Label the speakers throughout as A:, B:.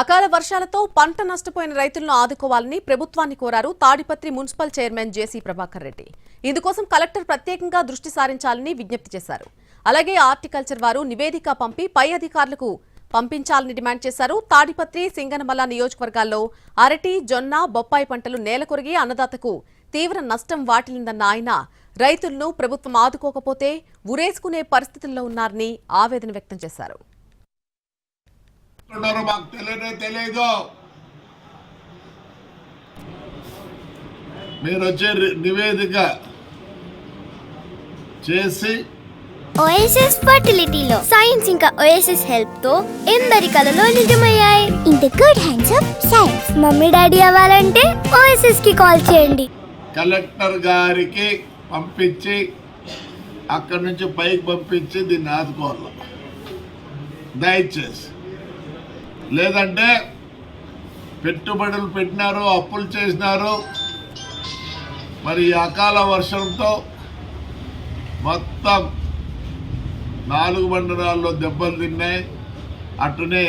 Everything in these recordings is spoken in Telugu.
A: అకాల వర్షాలతో పంట నష్టపోయిన రైతులను ఆదుకోవాలని ప్రభుత్వాన్ని కోరారు తాడిపత్రి మున్సిపల్ చైర్మన్ జేసీ ప్రభాకర్ రెడ్డి. ఇందుకోసం కలెక్టర్ ప్రత్యేకంగా దృష్టి సారించాలని విజ్ఞప్తి చేశారు. అలాగే హార్టికల్చర్ వారు నివేదిక పంపి పై అధికారులకు పంపించాలని డిమాండ్ చేశారు. తాడిపత్రి, సింగనమల నియోజకవర్గాల్లో అరటి, జొన్న, బొప్పాయి పంటలు నేలకొరిగి అన్నదాతకు తీవ్ర నష్టం వాటిల్లిందన్న ఆయన రైతులను ప్రభుత్వం ఆదుకోకపోతే ఉరేసుకునే పరిస్థితుల్లో ఉన్నారని ఆవేదన వ్యక్తం చేశారు.
B: మాకు తెలియదు మీరు వచ్చే నివేదిక చేసి
C: ఓఎస్ఎస్ ఫర్టిలిటీలో సైన్స్ ఇంకా ఓఎస్ఎస్ హెల్ప్ తో ఎందరి కలలు నిజమయ్యాయి. In the good hands of science. Mummy daddy అవ్వాలంటే ఓఎస్ఎస్ కి కాల్ చేయండి.
B: కలెక్టర్ గారికి పంపించి అక్కడి నుంచి పైకి పంపించి దీన్ని ఆదుకోవాలి దయచేసి. లేదంటే పెట్టుబడులు పెట్టినారు, అప్పులు చేసినారు, మరి అకాల వర్షంతో మొత్తం 4 మండలాల్లో దెబ్బలు తిన్నాయి. అటునే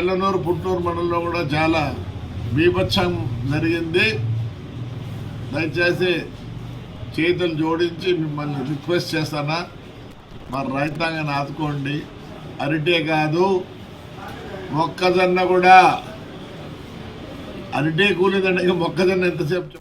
B: ఎల్లనూరు, పుట్టూరు మండలంలో కూడా చాలా బీభత్సం జరిగింది. దయచేసి చేతులు జోడించి మిమ్మల్ని రిక్వెస్ట్ చేస్తానా, మరి రైతాంగాన్ని ఆదుకోండి. అరిటే కాదు, మొక్కజొన్న కూడా, అరిటే కూలిదండి, మొక్కజొన్న ఎంతసేపు